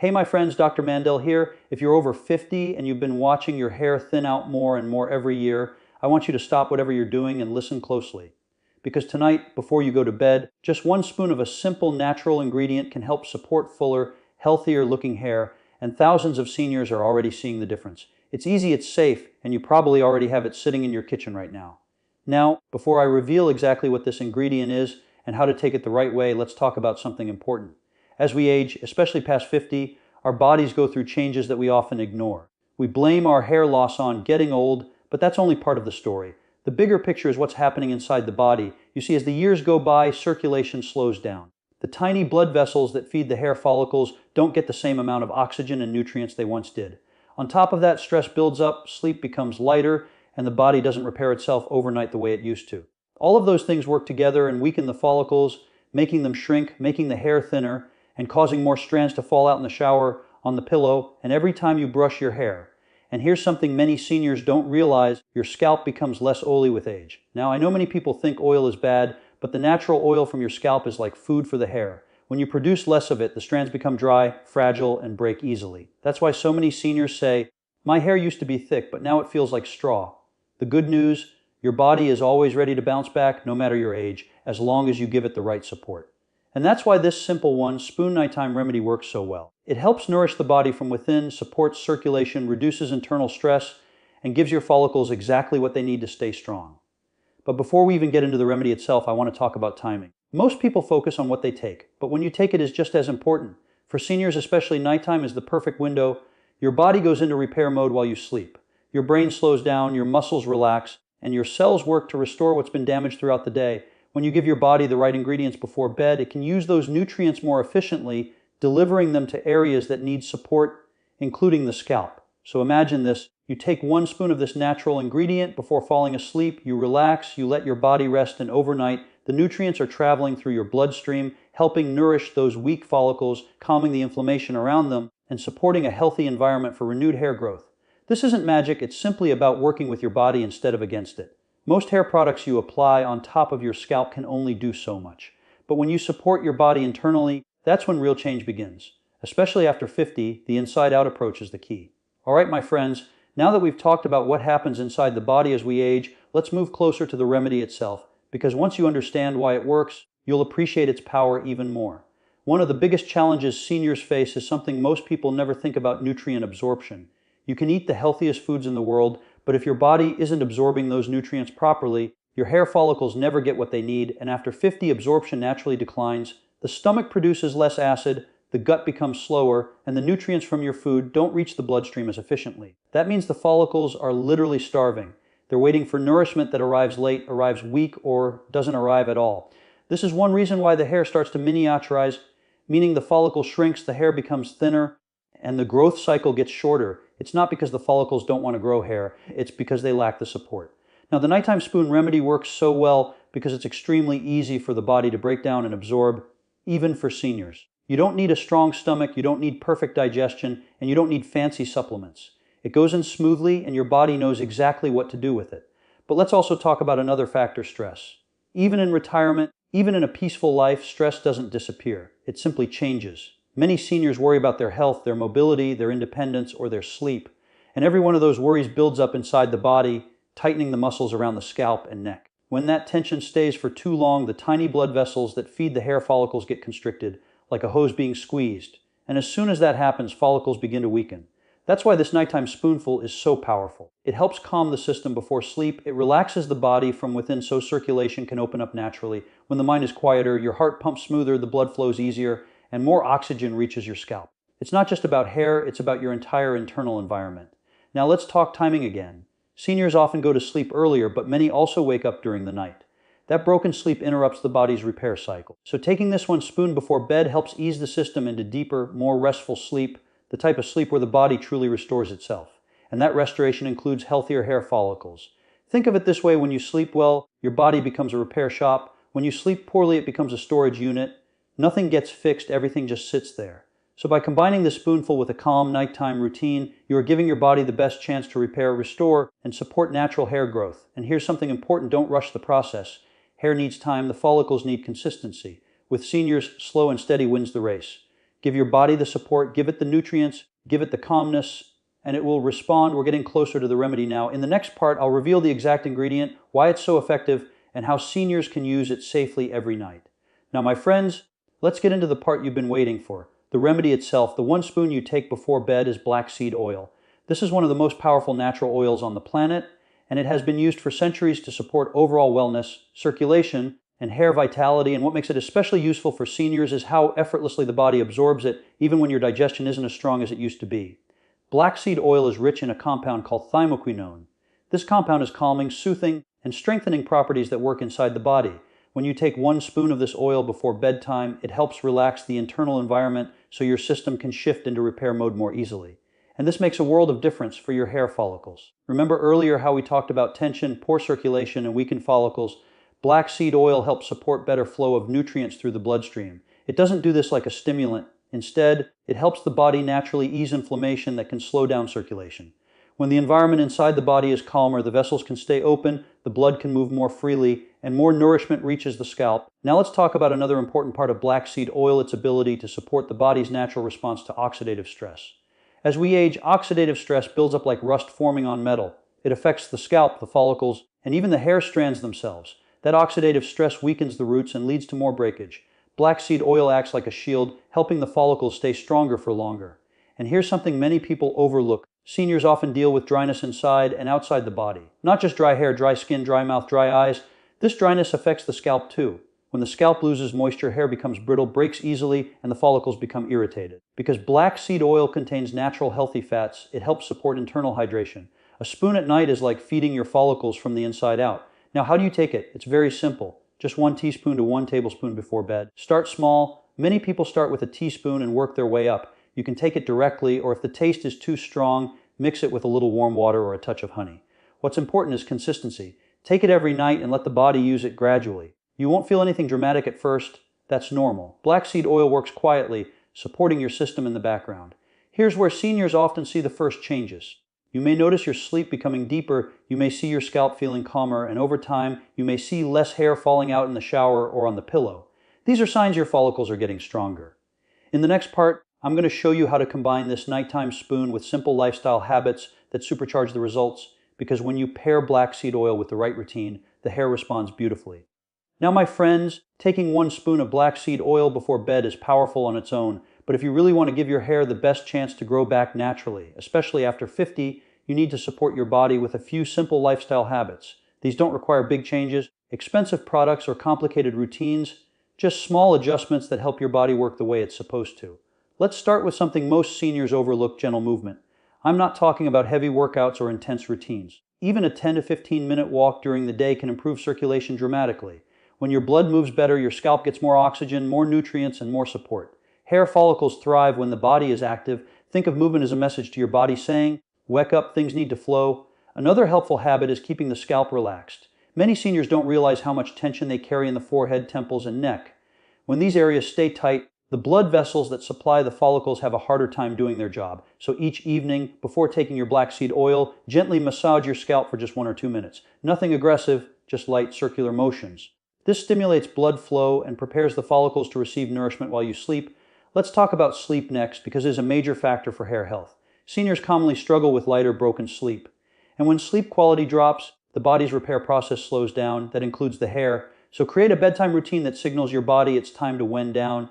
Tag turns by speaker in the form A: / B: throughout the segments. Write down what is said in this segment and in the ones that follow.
A: Hey my friends, Dr. Mandel here. If you're over 50 and you've been watching your hair thin out more and more every year, I want you to stop whatever you're doing and listen closely. Because tonight, before you go to bed, just one spoon of a simple natural ingredient can help support fuller, healthier looking hair, and thousands of seniors are already seeing the difference. It's easy, it's safe, and you probably already have it sitting in your kitchen right now. Now, before I reveal exactly what this ingredient is and how to take it the right way, let's talk about something important. As we age, especially past 50, our bodies go through changes that we often ignore. We blame our hair loss on getting old, but that's only part of the story. The bigger picture is what's happening inside the body. You see, as the years go by, circulation slows down. The tiny blood vessels that feed the hair follicles don't get the same amount of oxygen and nutrients they once did. On top of that, stress builds up, sleep becomes lighter, and the body doesn't repair itself overnight the way it used to. All of those things work together and weaken the follicles, making them shrink, making the hair thinner, and causing more strands to fall out in the shower, on the pillow, and every time you brush your hair. And here's something many seniors don't realize: your scalp becomes less oily with age. Now, I know many people think oil is bad, but the natural oil from your scalp is like food for the hair. When you produce less of it, the strands become dry, fragile, and break easily. That's why so many seniors say, "My hair used to be thick, but now it feels like straw." The good news: your body is always ready to bounce back, no matter your age, as long as you give it the right support. And that's why this simple one spoon nighttime remedy works so well. It helps nourish the body from within, supports circulation, reduces internal stress, and gives your follicles exactly what they need to stay strong. But before we even get into the remedy itself, I want to talk about timing. Most people focus on what they take, but when you take it is just as important. For seniors, especially, nighttime is the perfect window. Your body goes into repair mode while you sleep. Your brain slows down, your muscles relax, and your cells work to restore what's been damaged throughout the day. When you give your body the right ingredients before bed, it can use those nutrients more efficiently, delivering them to areas that need support, including the scalp. So imagine this: you take one spoon of this natural ingredient before falling asleep, you relax, you let your body rest, and overnight, the nutrients are traveling through your bloodstream, helping nourish those weak follicles, calming the inflammation around them, and supporting a healthy environment for renewed hair growth. This isn't magic, it's simply about working with your body instead of against it. Most hair products you apply on top of your scalp can only do so much. But when you support your body internally, that's when real change begins. Especially after 50, the inside-out approach is the key. All right, my friends, now that we've talked about what happens inside the body as we age, let's move closer to the remedy itself, because once you understand why it works, you'll appreciate its power even more. One of the biggest challenges seniors face is something most people never think about: nutrient absorption. You can eat the healthiest foods in the world, but if your body isn't absorbing those nutrients properly, your hair follicles never get what they need, and after 50, absorption naturally declines. The stomach produces less acid, the gut becomes slower, and the nutrients from your food don't reach the bloodstream as efficiently. That means the follicles are literally starving. They're waiting for nourishment that arrives late, arrives weak, or doesn't arrive at all. This is one reason why the hair starts to miniaturize, meaning the follicle shrinks, the hair becomes thinner, and the growth cycle gets shorter. It's not because the follicles don't want to grow hair, it's because they lack the support. Now, the nighttime spoon remedy works so well because it's extremely easy for the body to break down and absorb, even for seniors. You don't need a strong stomach, you don't need perfect digestion, and you don't need fancy supplements. It goes in smoothly and your body knows exactly what to do with it. But let's also talk about another factor: stress. Even in retirement, even in a peaceful life, stress doesn't disappear. It simply changes. Many seniors worry about their health, their mobility, their independence, or their sleep. And every one of those worries builds up inside the body, tightening the muscles around the scalp and neck. When that tension stays for too long, the tiny blood vessels that feed the hair follicles get constricted, like a hose being squeezed. And as soon as that happens, follicles begin to weaken. That's why this nighttime spoonful is so powerful. It helps calm the system before sleep. It relaxes the body from within so circulation can open up naturally. When the mind is quieter, your heart pumps smoother, the blood flows easier, and more oxygen reaches your scalp. It's not just about hair, it's about your entire internal environment. Now let's talk timing again. Seniors often go to sleep earlier, but many also wake up during the night. That broken sleep interrupts the body's repair cycle. So taking this one spoon before bed helps ease the system into deeper, more restful sleep, the type of sleep where the body truly restores itself. And that restoration includes healthier hair follicles. Think of it this way: when you sleep well, your body becomes a repair shop. When you sleep poorly, it becomes a storage unit. Nothing gets fixed, everything just sits there. So by combining this spoonful with a calm nighttime routine, you are giving your body the best chance to repair, restore, and support natural hair growth. And here's something important: don't rush the process. Hair needs time, the follicles need consistency. With seniors, slow and steady wins the race. Give your body the support, give it the nutrients, give it the calmness, and it will respond. We're getting closer to the remedy now. In the next part, I'll reveal the exact ingredient, why it's so effective, and how seniors can use it safely every night. Now, my friends, let's get into the part you've been waiting for. The remedy itself. The 1 spoon you take before bed is black seed oil. This is one of the most powerful natural oils on the planet, and it has been used for centuries to support overall wellness, circulation, and hair vitality. And what makes it especially useful for seniors is how effortlessly the body absorbs it, even when your digestion isn't as strong as it used to be. Black seed oil is rich in a compound called thymoquinone. This compound has calming, soothing, and strengthening properties that work inside the body. When you take 1 spoon of this oil before bedtime, it helps relax the internal environment so your system can shift into repair mode more easily. And this makes a world of difference for your hair follicles. Remember earlier how we talked about tension, poor circulation, and weakened follicles? Black seed oil helps support better flow of nutrients through the bloodstream. It doesn't do this like a stimulant. Instead, it helps the body naturally ease inflammation that can slow down circulation. When the environment inside the body is calmer, the vessels can stay open, the blood can move more freely, and more nourishment reaches the scalp. Now let's talk about another important part of black seed oil, its ability to support the body's natural response to oxidative stress. As we age, oxidative stress builds up like rust forming on metal. It affects the scalp, the follicles, and even the hair strands themselves. That oxidative stress weakens the roots and leads to more breakage. Black seed oil acts like a shield, helping the follicles stay stronger for longer. And here's something many people overlook. Seniors often deal with dryness inside and outside the body. Not just dry hair, dry skin, dry mouth, dry eyes. This dryness affects the scalp too. When the scalp loses moisture, hair becomes brittle, breaks easily, and the follicles become irritated. Because black seed oil contains natural healthy fats, it helps support internal hydration. A spoon at night is like feeding your follicles from the inside out. Now, how do you take it? It's very simple. Just 1 teaspoon to 1 tablespoon before bed. Start small. Many people start with a teaspoon and work their way up. You can take it directly, or if the taste is too strong, mix it with a little warm water or a touch of honey. What's important is consistency. Take it every night and let the body use it gradually. You won't feel anything dramatic at first. That's normal. Black seed oil works quietly, supporting your system in the background. Here's where seniors often see the first changes. You may notice your sleep becoming deeper, you may see your scalp feeling calmer, and over time, you may see less hair falling out in the shower or on the pillow. These are signs your follicles are getting stronger. In the next part, I'm going to show you how to combine this nighttime spoon with simple lifestyle habits that supercharge the results, because when you pair black seed oil with the right routine, the hair responds beautifully. Now, my friends, taking 1 spoon of black seed oil before bed is powerful on its own, but if you really want to give your hair the best chance to grow back naturally, especially after 50, you need to support your body with a few simple lifestyle habits. These don't require big changes, expensive products, or complicated routines, just small adjustments that help your body work the way it's supposed to. Let's start with something most seniors overlook: gentle movement. I'm not talking about heavy workouts or intense routines. Even a 10 to 15 minute walk during the day can improve circulation dramatically. When your blood moves better, your scalp gets more oxygen, more nutrients, and more support. Hair follicles thrive when the body is active. Think of movement as a message to your body saying, "Wake up, things need to flow." Another helpful habit is keeping the scalp relaxed. Many seniors don't realize how much tension they carry in the forehead, temples, and neck. When these areas stay tight, the blood vessels that supply the follicles have a harder time doing their job. So each evening, before taking your black seed oil, gently massage your scalp for just 1 or 2 minutes. Nothing aggressive, just light circular motions. This stimulates blood flow and prepares the follicles to receive nourishment while you sleep. Let's talk about sleep next, because it is a major factor for hair health. Seniors commonly struggle with light or broken sleep. And when sleep quality drops, the body's repair process slows down. That includes the hair. So create a bedtime routine that signals your body it's time to wind down.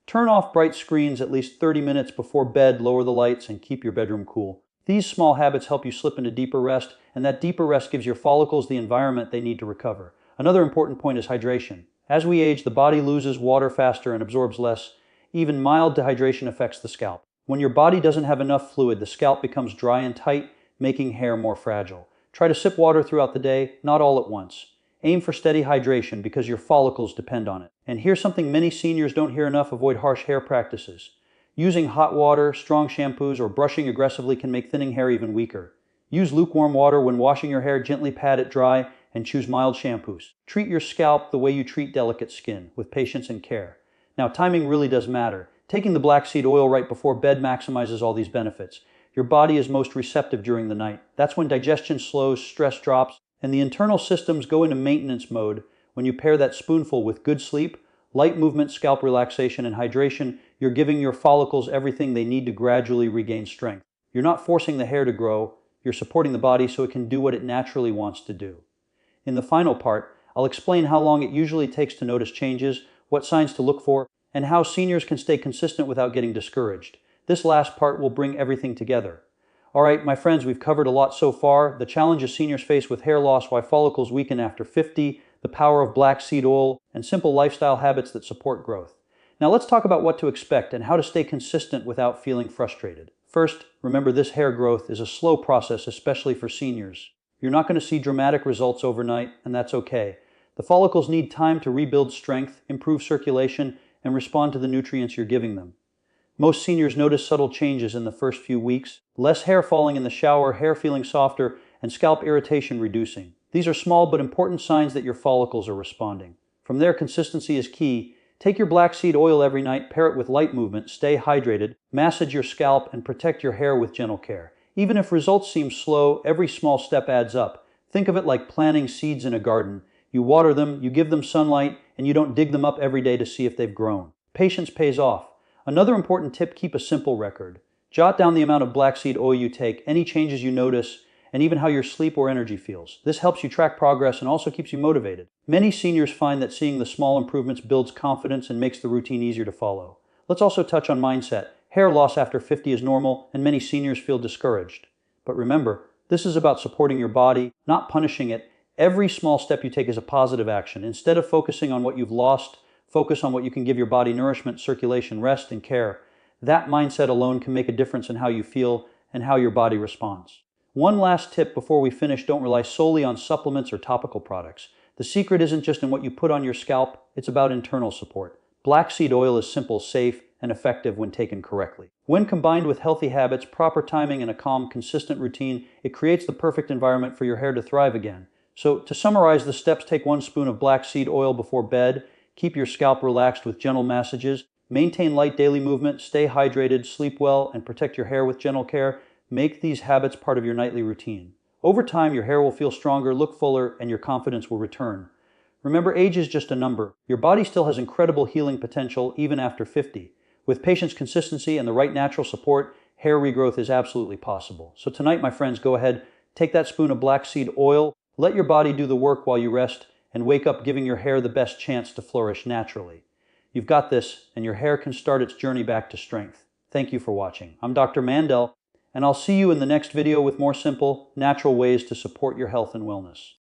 A: Turn off bright screens at least 30 minutes before bed, lower the lights, and keep your bedroom cool. These small habits help you slip into deeper rest, and that deeper rest gives your follicles the environment they need to recover. Another important point is hydration. As we age, the body loses water faster and absorbs less. Even mild dehydration affects the scalp. When your body doesn't have enough fluid, the scalp becomes dry and tight, making hair more fragile. Try to sip water throughout the day, not all at once. Aim for steady hydration because your follicles depend on it. And here's something many seniors don't hear enough: avoid harsh hair practices. Using hot water, strong shampoos, or brushing aggressively can make thinning hair even weaker. Use lukewarm water when washing your hair, gently pat it dry, and choose mild shampoos. Treat your scalp the way you treat delicate skin, with patience and care. Now, timing really does matter. Taking the black seed oil right before bed maximizes all these benefits. Your body is most receptive during the night. That's when digestion slows, stress drops, and the internal systems go into maintenance mode. When you pair that spoonful with good sleep, light movement, scalp relaxation, and hydration, you're giving your follicles everything they need to gradually regain strength. You're not forcing the hair to grow, you're supporting the body so it can do what it naturally wants to do. In the final part, I'll explain how long it usually takes to notice changes, what signs to look for, and how seniors can stay consistent without getting discouraged. This last part will bring everything together. All right, my friends, we've covered a lot so far. The challenges seniors face with hair loss, why follicles weaken after 50, the power of black seed oil, and simple lifestyle habits that support growth. Now let's talk about what to expect and how to stay consistent without feeling frustrated. First, remember this hair growth is a slow process, especially for seniors. You're not going to see dramatic results overnight, and that's okay. The follicles need time to rebuild strength, improve circulation, and respond to the nutrients you're giving them. Most seniors notice subtle changes in the first few weeks: less hair falling in the shower, hair feeling softer, and scalp irritation reducing. These are small but important signs that your follicles are responding. From there, consistency is key. Take your black seed oil every night, pair it with light movement, stay hydrated, massage your scalp, and protect your hair with gentle care. Even if results seem slow, every small step adds up. Think of it like planting seeds in a garden. You water them, you give them sunlight, and you don't dig them up every day to see if they've grown. Patience pays off. Another important tip: keep a simple record. Jot down the amount of black seed oil you take, any changes you notice, and even how your sleep or energy feels. This helps you track progress and also keeps you motivated. Many seniors find that seeing the small improvements builds confidence and makes the routine easier to follow. Let's also touch on mindset. Hair loss after 50 is normal, and many seniors feel discouraged. But remember, this is about supporting your body, not punishing it. Every small step you take is a positive action. Instead of focusing on what you've lost, focus on what you can give your body: nourishment, circulation, rest, and care. That mindset alone can make a difference in how you feel and how your body responds. One last tip before we finish: don't rely solely on supplements or topical products. The secret isn't just in what you put on your scalp, it's about internal support. Black seed oil is simple, safe, and effective when taken correctly. When combined with healthy habits, proper timing, and a calm, consistent routine, it creates the perfect environment for your hair to thrive again. So, to summarize the steps: take 1 spoon of black seed oil before bed, keep your scalp relaxed with gentle massages, maintain light daily movement, stay hydrated, sleep well, and protect your hair with gentle care. Make these habits part of your nightly routine. Over time, your hair will feel stronger, look fuller, and your confidence will return. Remember, age is just a number. Your body still has incredible healing potential even after 50. With patience, consistency, and the right natural support, hair regrowth is absolutely possible. So tonight, my friends, go ahead, take that spoon of black seed oil, let your body do the work while you rest, and wake up giving your hair the best chance to flourish naturally. You've got this, and your hair can start its journey back to strength. Thank you for watching. I'm Dr. Mandel, and I'll see you in the next video with more simple, natural ways to support your health and wellness.